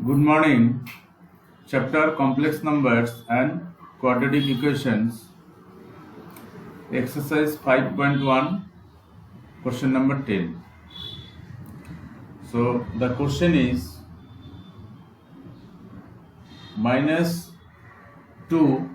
Good morning. Chapter Complex Numbers and Quadratic Equations. Exercise 5.1. Question number 10. So the question is minus 2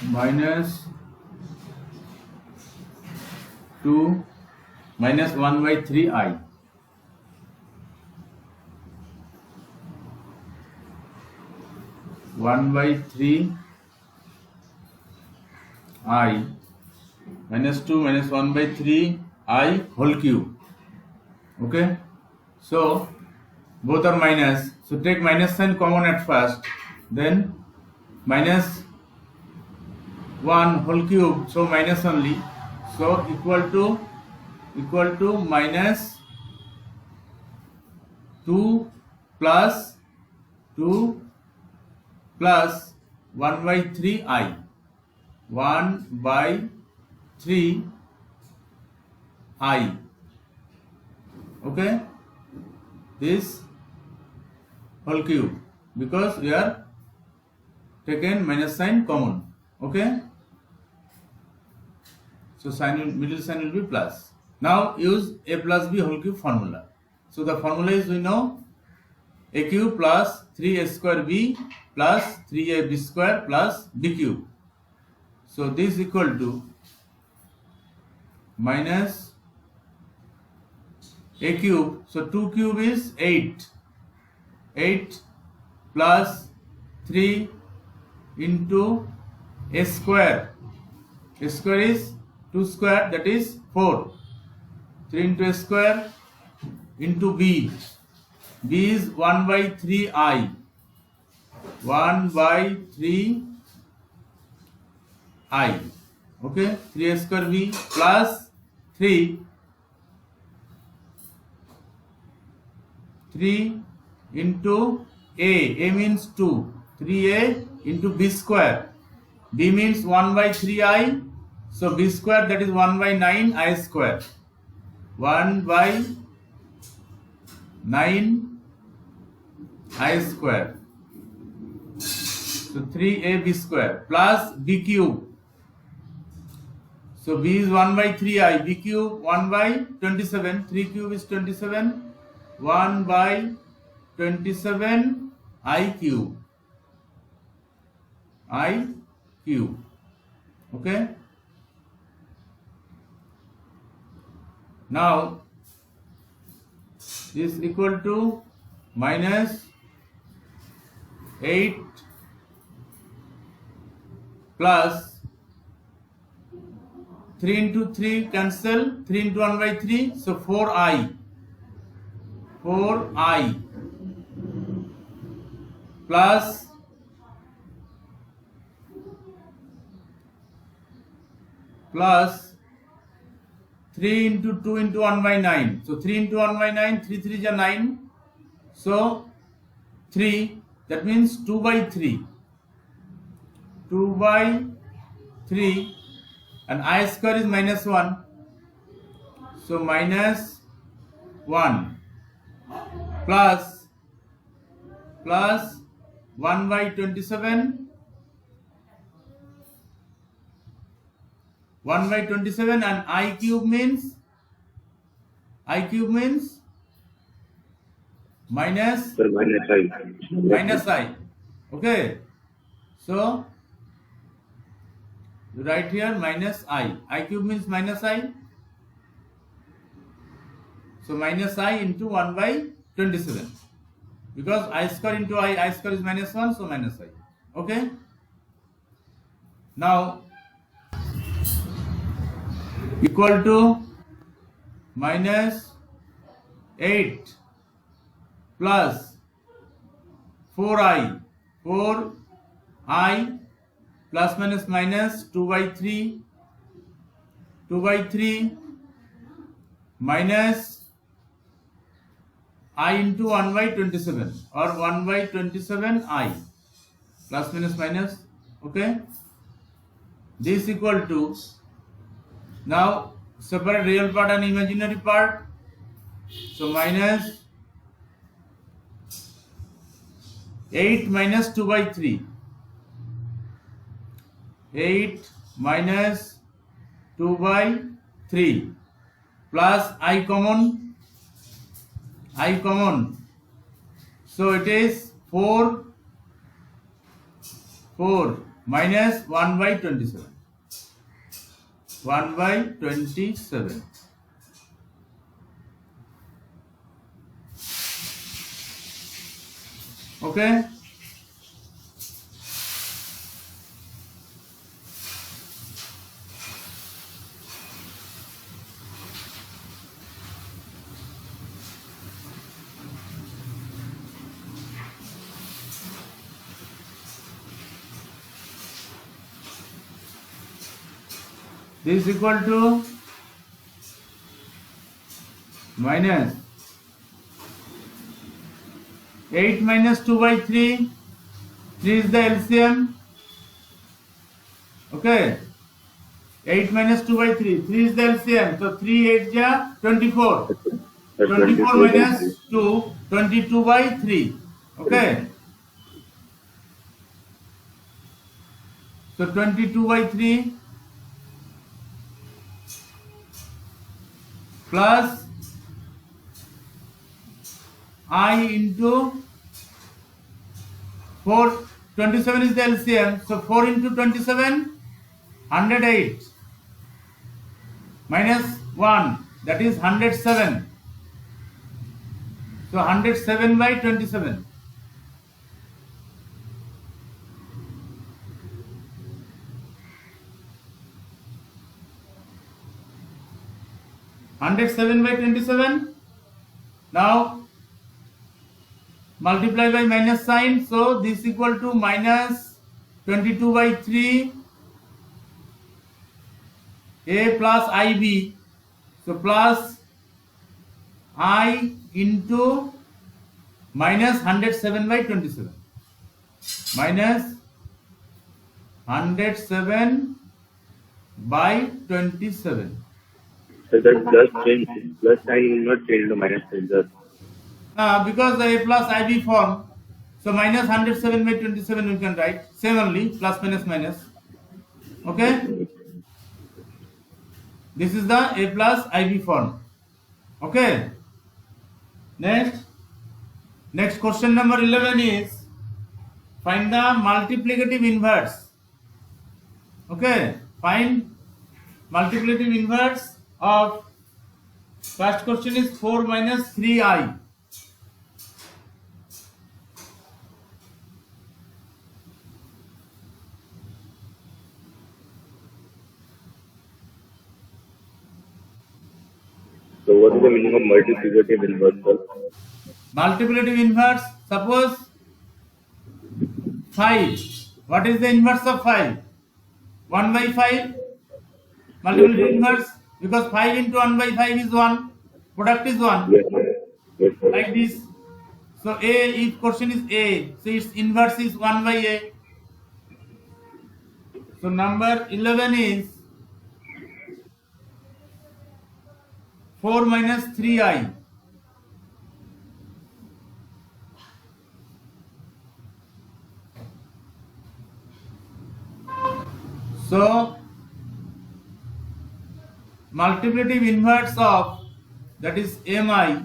minus 2 minus 1 by 3i. One by 3 I minus 2 minus 1 by 3 I whole cube. Okay, so both are minus, so take minus sign common at first, then minus 1 whole cube, so minus only, so equal to minus 2 plus 2 plus 1 by 3 I, 1 by 3 I. Okay, this whole cube, because we are taken minus sign common. Okay, so middle sign will be plus. Now use a plus b whole cube formula. So the formula is, we know, a cube plus 3a square b plus 3ab square plus b cube. So this is equal to minus a cube, so 2 cube is 8 plus 3 into a square is 2 square, that is 4, 3 into a square into b is 1 by 3 I, 1 by 3 I. Okay, 3a square b plus 3 into a means 2, 3a into b square, b means 1 by 3 I, so b square, that is 1 by 9 I square, 1 by 9 I square, so 3ab square plus b cube, so b is 1 by 3 I, b cube 1 by 27, 3 cube is 27, 1 by 27 I cube, okay. Now this is equal to minus 8 plus 3 into 3 cancel, 3 into 1 by 3, so 4i plus 3 into 2 into 1 by 9, so 3 into 1 by 9, 3 3 is 9, so 3, that means 2 by 3, and I square is minus 1, so minus 1 plus 1 by 27, 1 by 27, and I cube means minus I. Okay, so you write here minus I cube means minus I, so minus I into 1 by 27, because I square into I square is minus 1, so minus I. Okay, now equal to minus 8 plus 4i plus minus minus 2 by 3 minus I into 1 by 27 or 1 by 27 I plus minus minus. Okay, this equal to, now separate real part and imaginary part. So minus 8 minus 2 by 3. 8 minus 2 by 3 plus I common. So it is 4 minus 1 by 27. 1 by 27. Okay. This is equal to minus 8 minus 2 by 3. 3 is the LCM. Okay. 8 minus 2 by 3. 3 is the LCM. So 3 8 ja 24. 24 minus 2. 22 by 3. Okay. So 22 by 3 plus I into 4. 27 is the LCM. So 4 into 27, 108 minus 1, that is 107. So 107 by 27. by 27. Now multiply by minus sign. So this equal to minus 22 by 3 A plus IB. So plus I into minus 107 by 27. Minus 107 by 27. So that plus change, plus sign will not change to minus sign. Because the A plus IB form, so minus 107 by 27 we can write. Same only, plus minus minus. Okay? This is the A plus IB form. Okay? Next question number 11 is, find the multiplicative inverse. Okay? Find multiplicative inverse of, first question is 4 minus 3i. So what is the meaning of multiplicative inverse? Multiplicative inverse, suppose 5. What is the inverse of 5? 1 by 5. Multiplicative inverse, because 5 into 1 by 5 is 1. Product is 1. Yes. Like this. So A, if question is A, so its inverse is 1 by A. So number 11 is 4 minus 3i. So multiplicative inverse of, that is mi.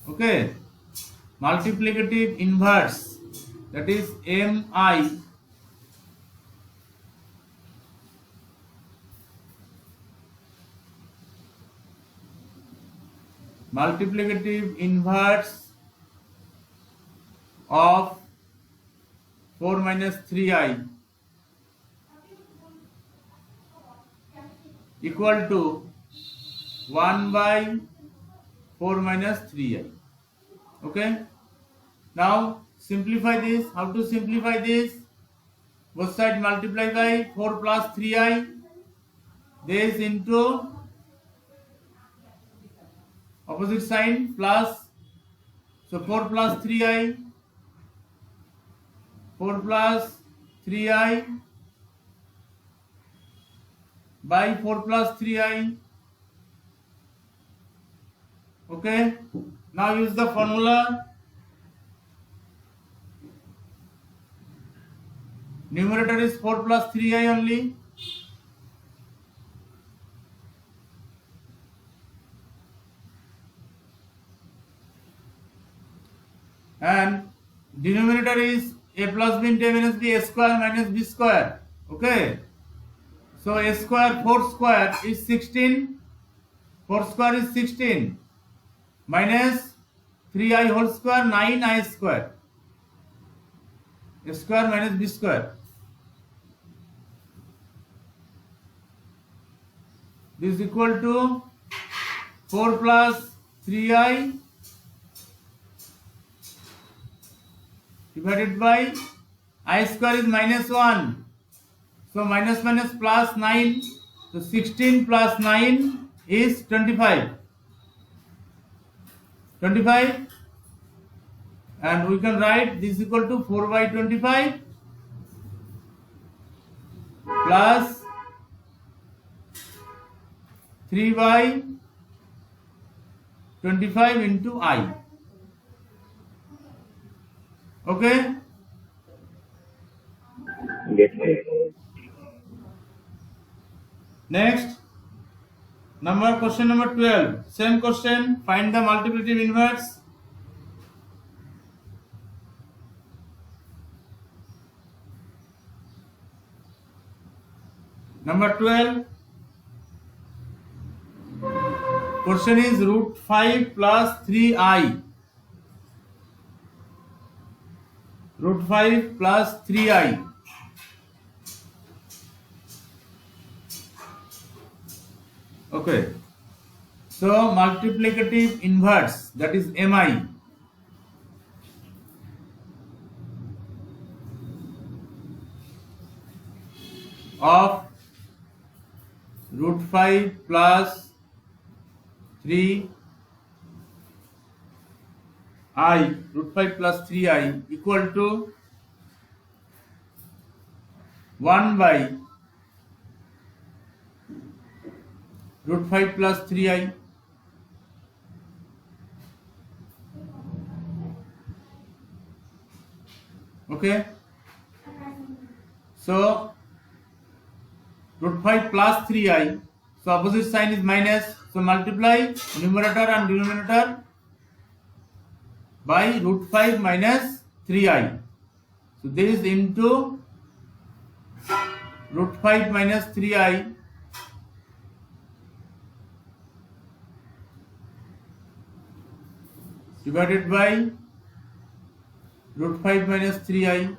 Okay, multiplicative inverse, that is mi. Multiplicative inverse of 4 minus 3i equal to 1 by 4 minus 3i. Okay. Now simplify this. How to simplify this? Both sides multiply by 4 plus 3i. This into opposite sign plus, so 4 plus 3i, 4 plus 3i by 4 plus 3i. Okay, now use the formula. Numerator is 4 plus 3i only. And denominator is a plus b into a minus b, a square minus b square. Okay, so a square 4 square is 16, 4 square is 16 minus 3i whole square 9i square, a square minus b square. This is equal to 4 plus 3i divided by I square is minus 1. So minus minus plus 9. So 16 plus 9 is 25. 25. And we can write this is equal to 4 by 25 plus 3 by 25 into I. Okay? Yes. Next, question number 12. Same question. Find the multiplicative inverse. Number 12. Question is root 5 plus 3i. Root 5 plus 3i. Okay. So multiplicative inverse, that is mi. Of root 5 plus 3i, root 5 plus 3i equal to 1 by root 5 plus 3i. Okay, so root 5 plus 3i, so opposite sign is minus, so multiply numerator and denominator by root 5 minus 3i. So this is into root 5 minus 3i divided by root 5 minus 3i.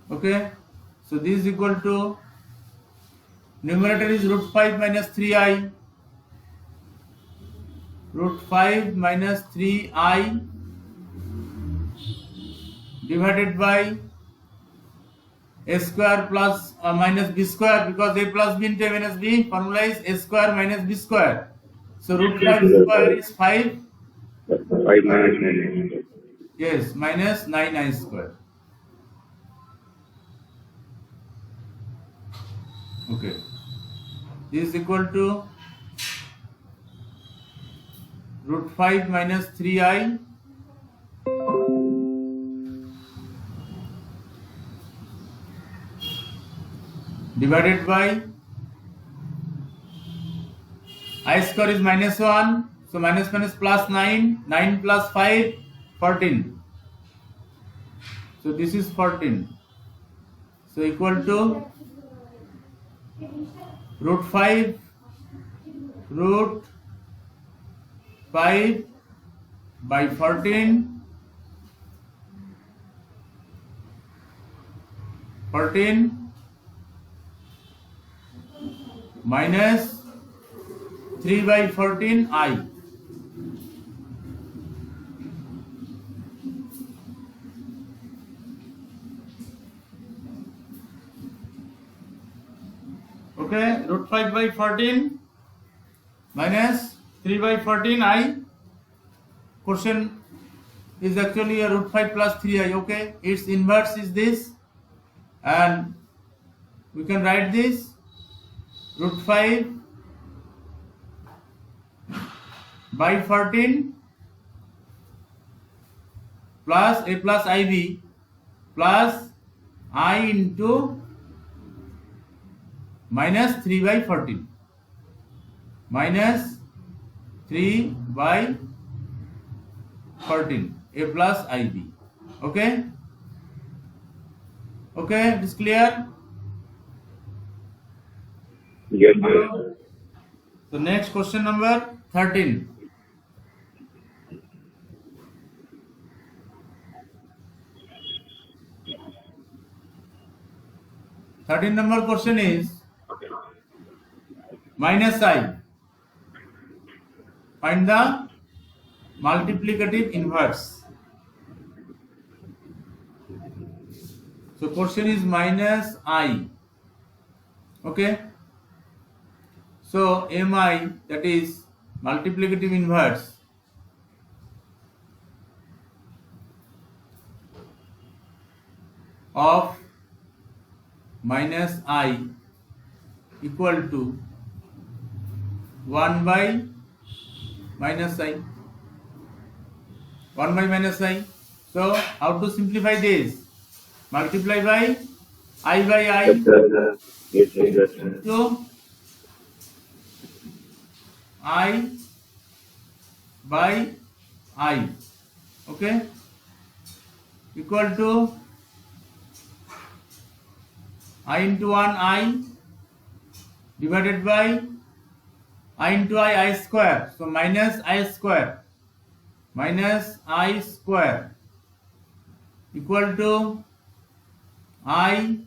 Okay, so this is equal to numerator is root 5 minus 3i, root 5 minus 3i divided by a square plus minus b square, because a plus b into a minus b, formula is a square minus b square. So root 5 square is 5. 5 minus 9. Yes, minus 9i square. Okay, this is equal to root 5 minus 3i divided by I square is minus 1, so minus minus plus 9, 9 plus 5, 14. So this is 14. So equal to root 5 by 14 minus 3 by 14i. Okay, root 5 by 14 minus 3 by 14 I. Question is actually a root 5 plus 3i. Okay, its inverse is this, and we can write this root 5 by 14 plus a plus ib plus I into minus 3 by 14 minus 3 by 14 a plus ib. Okay, okay, it is clear. Yes, sir. So next question number 13. Number question is minus I. Find the multiplicative inverse. So question is minus I. Okay. So mi, that is multiplicative inverse of minus I equal to 1 by minus I. 1 by minus I. So how to simplify this? Multiply by I by I. Yes, sir. Yes, sir. Yes, sir. So I by I, okay, equal to I into 1 I divided by I into I square. So minus I square equal to I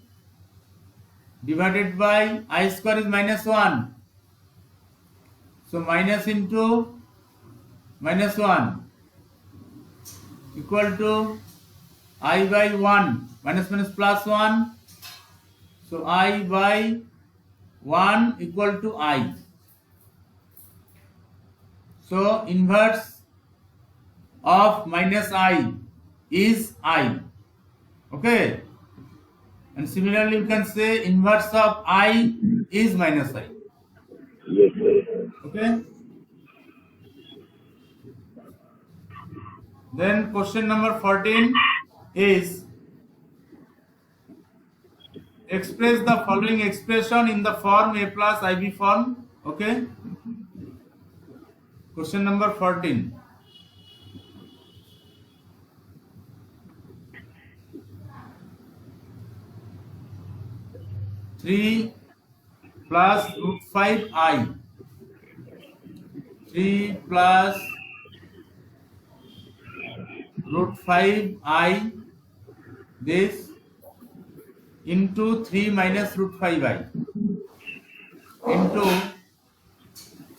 divided by I square is minus 1. So minus into minus 1 equal to I by 1, minus minus plus 1. So I by 1 equal to I. So inverse of minus I is I. Okay. And similarly you can say inverse of I is minus I. Yes, sir. Okay. Then question number 14 is express the following expression in the form a plus ib form. Okay. Question number 14. Three plus root 5 I. 3 plus root 5 I, this, into 3 minus root 5 I, into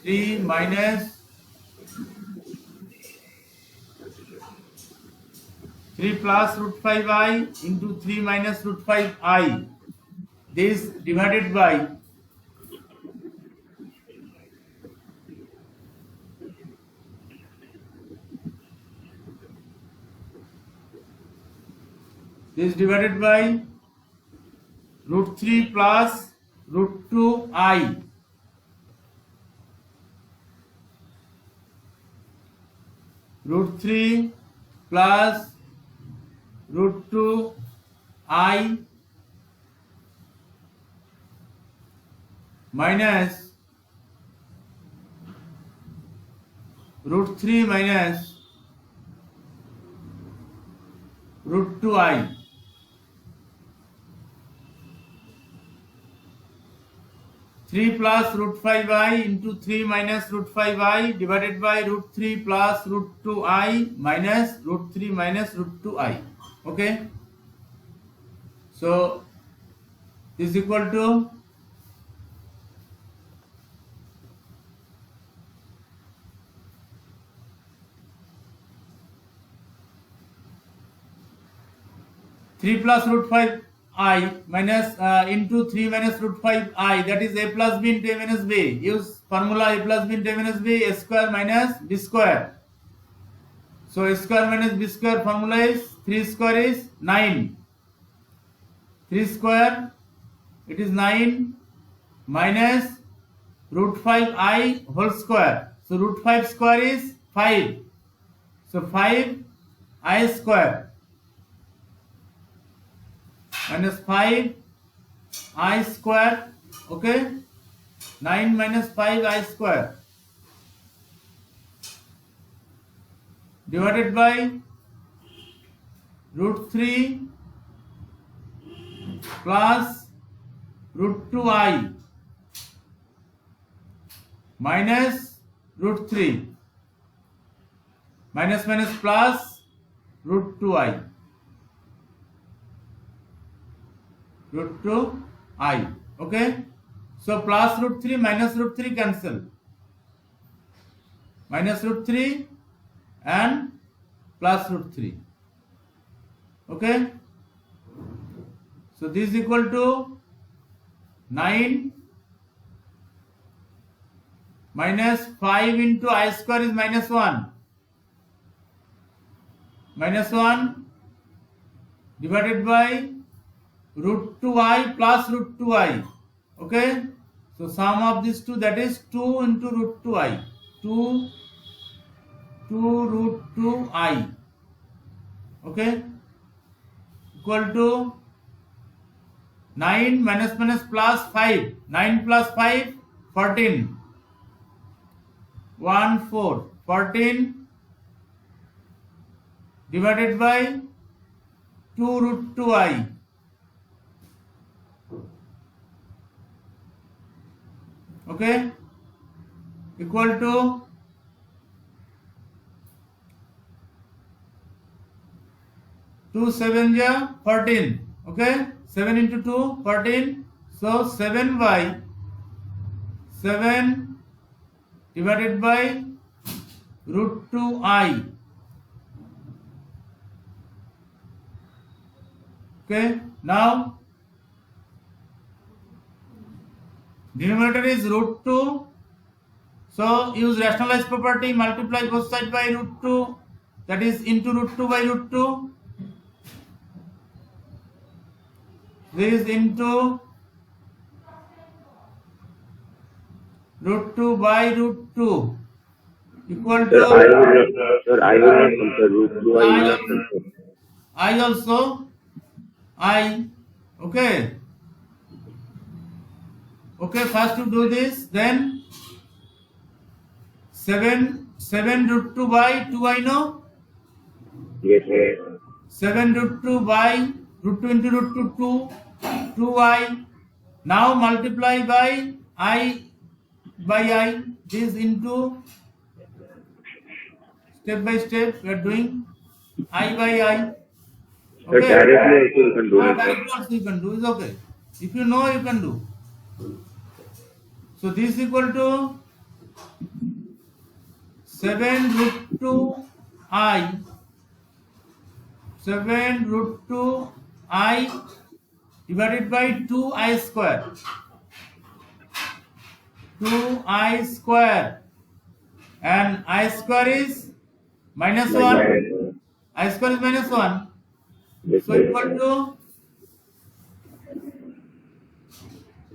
3 minus 3 plus root 5 I into 3 minus root 5 I, this divided by root 3 plus root 2 I. Root 3 plus root 2 I minus root 3 minus root 2 I. Three plus root 5 I into 3 minus root 5 I divided by root 3 plus root 2 I minus root 3 minus root 2 I. Okay. So this is equal to 3 plus root 5 I minus into 3 minus root 5 I, that is a plus b into a minus b. Use formula a plus b into a minus b, a square minus b square. So a square minus b square formula is 3 square is 9. 3 square, it is 9 minus root 5 I whole square. So root 5 square is 5. So 5 I square minus 5 I square. Okay, 9 minus 5 I square divided by root 3 plus root 2 I minus root 3 minus minus plus root 2 I root 2 I. Okay, so plus root 3 minus root 3 cancel, minus root 3 and plus root 3. Okay, so this is equal to 9 minus 5 into I square is minus 1. Minus 1 divided by root 2I plus root 2I. Okay, so sum of these two, that is 2 into root 2I. 2 root 2I. Okay, equal to 9 minus minus plus 5. 9 plus 5, 14. 1, 4. 14 divided by 2 root 2I. Okay, equal to 2 7 ja 14. Okay, 7 into 2 14. So 7 by 7 divided by root 2I. Okay, now denominator is root 2. So use rationalized property, multiply both sides by root 2, that is into root 2 by root 2. This is into root 2 by root 2 equal to I will not compare root 2 I will not compare. I also I. Okay. Okay, first to do this, then 7 root 2 by 2 I know. Yes, yes. 7 root 2 by root 2 into root 2 2I. Now multiply by I by I. This into step by step we are doing I by I. Sir, Okay. directly also you can do it. Directly also you can do. Is okay. If you know, you can do. So this is equal to 7 root 2 I. 7 root 2 I divided by 2I square. 2I square. And I square is minus 1. I square is minus 1. Yes, So equal to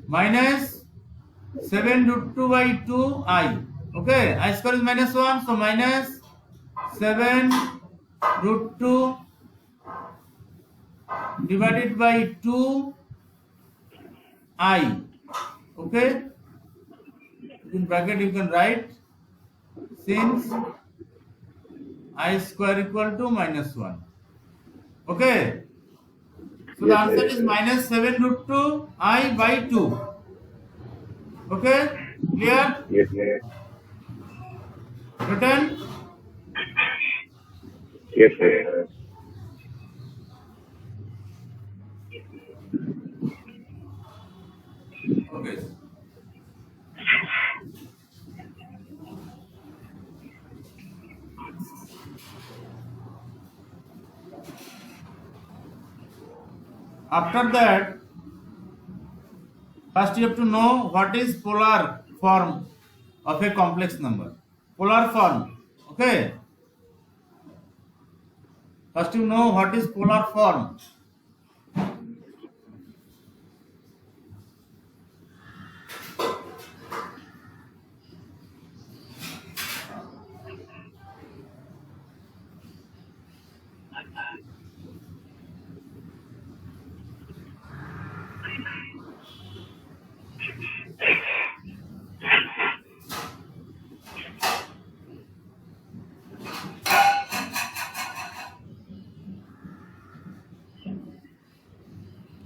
minus 7 root 2 by 2I. Okay, I square is minus 1. So minus 7 root 2 divided by 2I. Okay, in bracket you can write, since I square equal to minus 1. Okay, so the answer is minus 7 root 2 I by 2. Okay, clear? yes, yes. Written? Yes, sir. Okay. After that, first you have to know what is polar form of a complex number. Polar form. Okay. First you know what is polar form.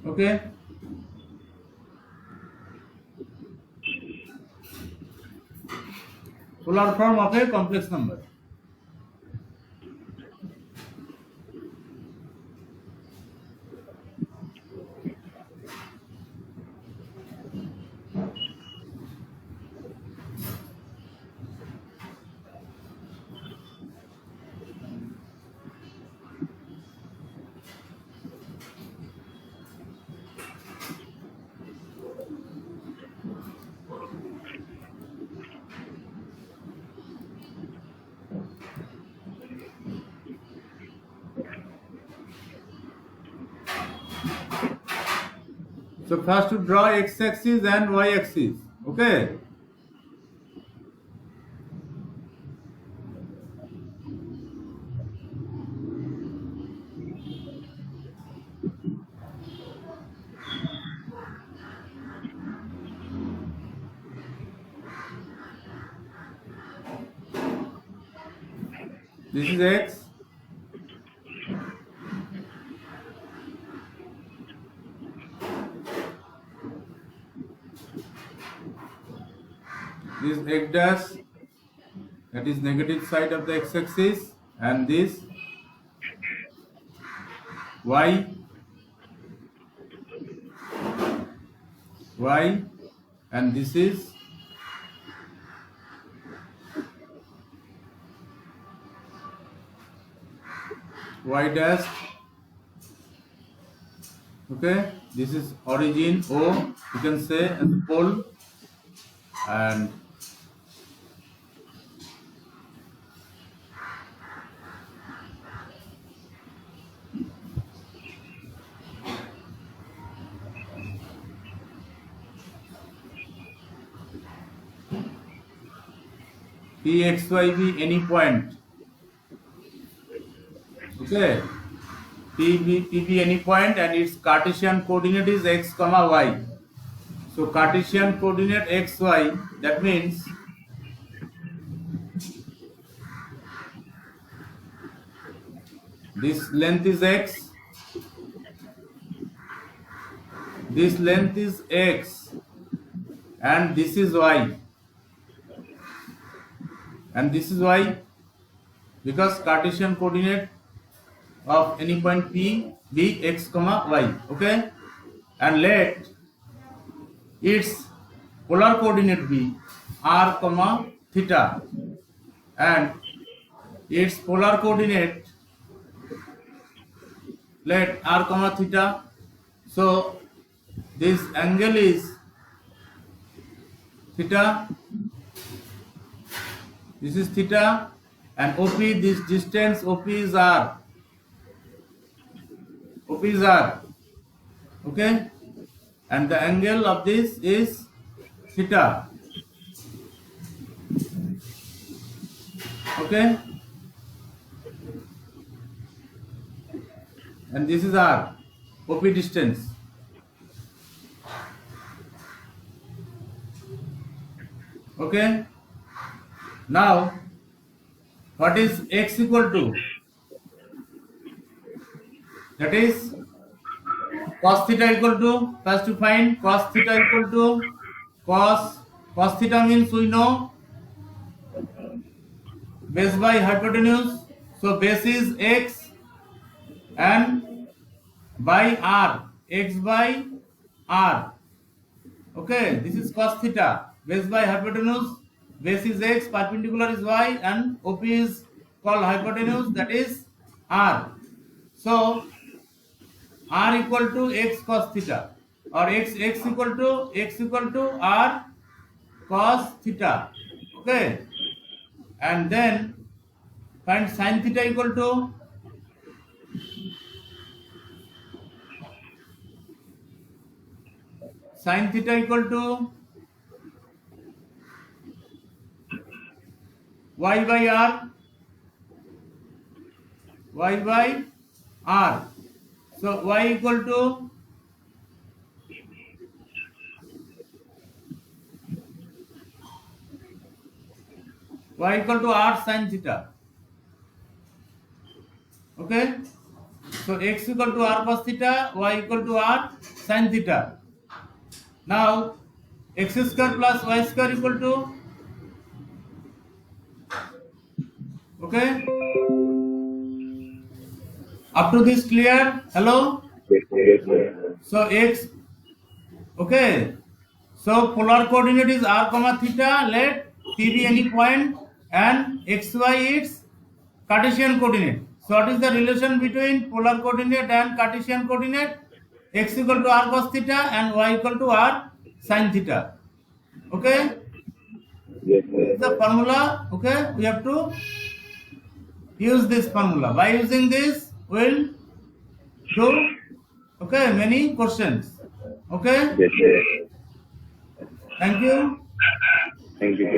Okay. Polar form of a complex number. So first to draw x-axis and y-axis. Okay. This is x. This x dash, that is negative side of the x-axis, and this y, and this is y dash. Okay, this is origin O, you can say, and the pole, and Pxy be any point. Okay, P be any point, and its Cartesian coordinate is x comma y. So Cartesian coordinate x y, that means this length is x, this length is x, and this is y, and this is y, because Cartesian coordinate of any point P be x comma y. Okay, and let its polar coordinate be r comma theta, and its polar coordinate let r comma theta. So this angle is theta, this is theta, and OP, this distance OP is r. OP is r. Okay, and the angle of this is theta. Okay, and this is r, OP distance. Okay, now what is x equal to? That is cos theta equal to, first to find cos theta equal to cos theta means we know base by hypotenuse. So base is x and by r, x by r. Okay, this is cos theta. Base by hypotenuse, base is x, perpendicular is y, and OP is called hypotenuse, that is r. So r equal to x cos theta, or x equal to r cos theta. Okay, and then find sin theta equal to y by r. So y equal to r sin theta. Okay, so x equal to r cos theta, y equal to r sin theta. Now x square plus y square equal to, okay, up to this clear? Hello? Yes, sir. So x, okay, so polar coordinate is r comma theta. Let p be any point and xy is Cartesian coordinate. So what is the relation between polar coordinate and Cartesian coordinate? X equal to r cos theta and y equal to r sin theta. Okay, Yes, this is sir. the formula. Okay, we have to use this formula. By using this, we'll do, okay, many questions. Okay, Yes, sir. thank you. Thank you, sir.